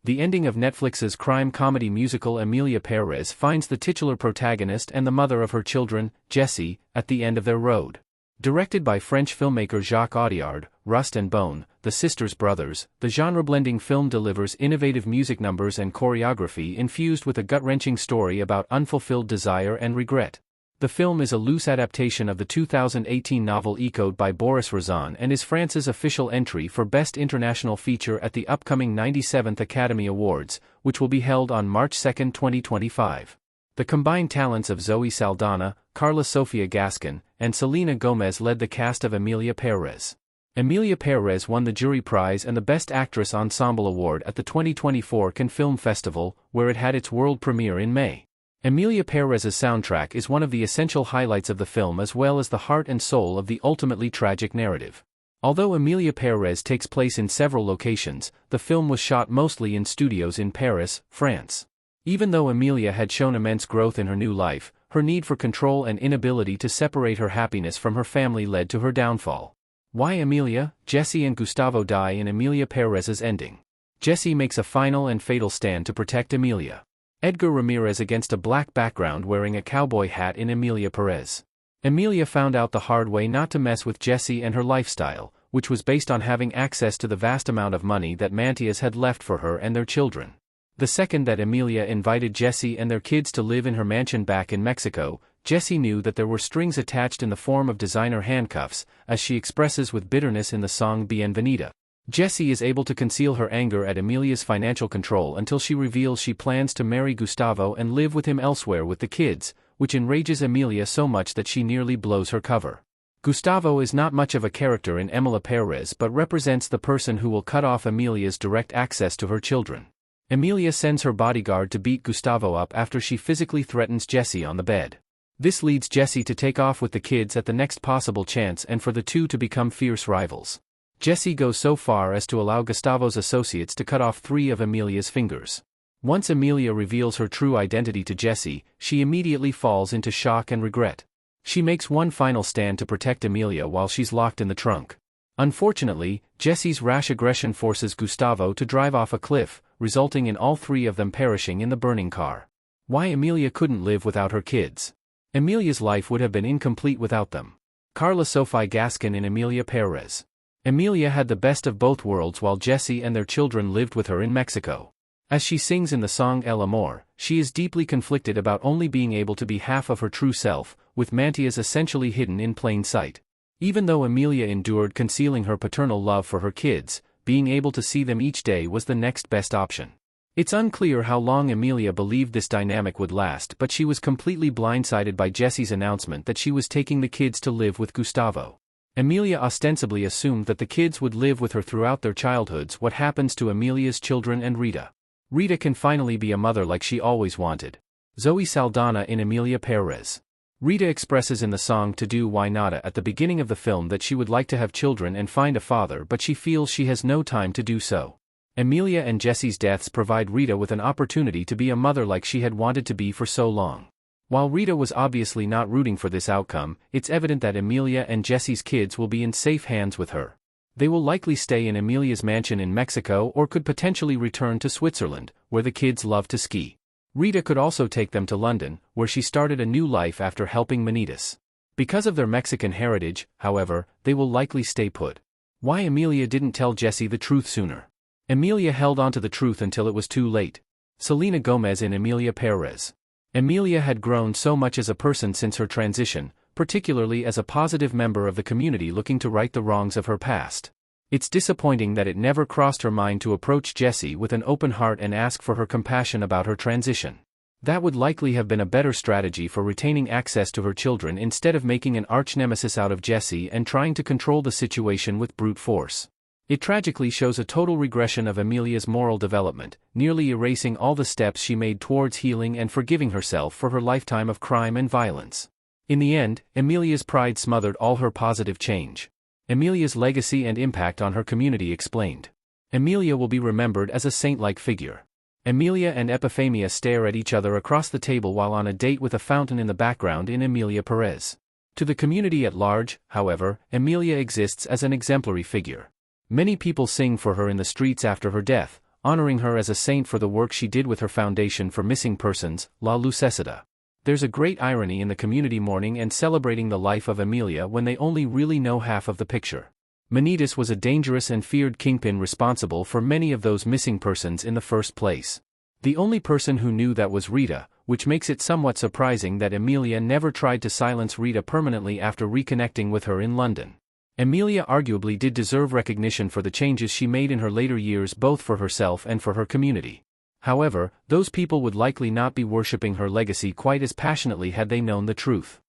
The ending of Netflix's crime comedy musical Emilia Pérez finds the titular protagonist and the mother of her children, Jessi, at the end of their road. Directed by French filmmaker Jacques Audiard, Rust and Bone, the Sisters Brothers, the genre-blending film delivers innovative music numbers and choreography infused with a gut-wrenching story about unfulfilled desire and regret. The film is a loose adaptation of the 2018 novel Echoed by Boris Razan and is France's official entry for Best International Feature at the upcoming 97th Academy Awards, which will be held on March 2, 2025. The combined talents of Zoe Saldana, Carla Sofia Gascon, and Selena Gomez led the cast of Emilia Pérez. Emilia Pérez won the Jury Prize and the Best Actress Ensemble Award at the 2024 Cannes Film Festival, where it had its world premiere in May. Emilia Pérez's soundtrack is one of the essential highlights of the film as well as the heart and soul of the ultimately tragic narrative. Although Emilia Pérez takes place in several locations, the film was shot mostly in studios in Paris, France. Even though Emilia had shown immense growth in her new life, her need for control and inability to separate her happiness from her family led to her downfall. Why Emilia, Jessi and Gustavo die in Emilia Pérez's ending. Jessi makes a final and fatal stand to protect Emilia. Edgar Ramirez against a black background wearing a cowboy hat in Emilia Pérez. Emilia found out the hard way not to mess with Jessi and her lifestyle, which was based on having access to the vast amount of money that Mantias had left for her and their children. The second that Emilia invited Jessi and their kids to live in her mansion back in Mexico, Jessi knew that there were strings attached in the form of designer handcuffs, as she expresses with bitterness in the song Bienvenida. Jessi is able to conceal her anger at Emilia's financial control until she reveals she plans to marry Gustavo and live with him elsewhere with the kids, which enrages Emilia so much that she nearly blows her cover. Gustavo is not much of a character in Emilia Pérez but represents the person who will cut off Emilia's direct access to her children. Emilia sends her bodyguard to beat Gustavo up after she physically threatens Jessi on the bed. This leads Jessi to take off with the kids at the next possible chance and for the two to become fierce rivals. Jessi goes so far as to allow Gustavo's associates to cut off 3 of Emilia's fingers. Once Emilia reveals her true identity to Jessi, she immediately falls into shock and regret. She makes one final stand to protect Emilia while she's locked in the trunk. Unfortunately, Jessi's rash aggression forces Gustavo to drive off a cliff, resulting in all 3 of them perishing in the burning car. Why Emilia couldn't live without her kids. Emilia's life would have been incomplete without them. Carla Sofia Gascon in Emilia Pérez. Emilia had the best of both worlds while Jessi and their children lived with her in Mexico. As she sings in the song El Amor, she is deeply conflicted about only being able to be half of her true self, with Mantias essentially hidden in plain sight. Even though Emilia endured concealing her paternal love for her kids, being able to see them each day was the next best option. It's unclear how long Emilia believed this dynamic would last, but she was completely blindsided by Jessi's announcement that she was taking the kids to live with Gustavo. Emilia ostensibly assumed that the kids would live with her throughout their childhoods. What happens to Emilia's children and Rita? Rita can finally be a mother like she always wanted. Zoe Saldana in Emilia Pérez. Rita expresses in the song To Do Why Nada at the beginning of the film that she would like to have children and find a father, but she feels she has no time to do so. Emilia and Jessi's deaths provide Rita with an opportunity to be a mother like she had wanted to be for so long. While Rita was obviously not rooting for this outcome, it's evident that Emilia and Jessi's kids will be in safe hands with her. They will likely stay in Emilia's mansion in Mexico or could potentially return to Switzerland, where the kids love to ski. Rita could also take them to London, where she started a new life after helping Manitas. Because of their Mexican heritage, however, they will likely stay put. Why Emilia didn't tell Jessi the truth sooner? Emilia held on to the truth until it was too late. Selena Gomez in Emilia Pérez. Emilia had grown so much as a person since her transition, particularly as a positive member of the community looking to right the wrongs of her past. It's disappointing that it never crossed her mind to approach Jessi with an open heart and ask for her compassion about her transition. That would likely have been a better strategy for retaining access to her children instead of making an arch-nemesis out of Jessi and trying to control the situation with brute force. It tragically shows a total regression of Emilia's moral development, nearly erasing all the steps she made towards healing and forgiving herself for her lifetime of crime and violence. In the end, Emilia's pride smothered all her positive change. Emilia's legacy and impact on her community explained. Emilia will be remembered as a saint-like figure. Emilia and Epiphania stare at each other across the table while on a date with a fountain in the background in Emilia Pérez. To the community at large, however, Emilia exists as an exemplary figure. Many people sing for her in the streets after her death, honoring her as a saint for the work she did with her foundation for missing persons, La Lucecita. There's a great irony in the community mourning and celebrating the life of Emilia when they only really know half of the picture. Manitas was a dangerous and feared kingpin responsible for many of those missing persons in the first place. The only person who knew that was Rita, which makes it somewhat surprising that Emilia never tried to silence Rita permanently after reconnecting with her in London. Emilia arguably did deserve recognition for the changes she made in her later years both for herself and for her community. However, those people would likely not be worshipping her legacy quite as passionately had they known the truth.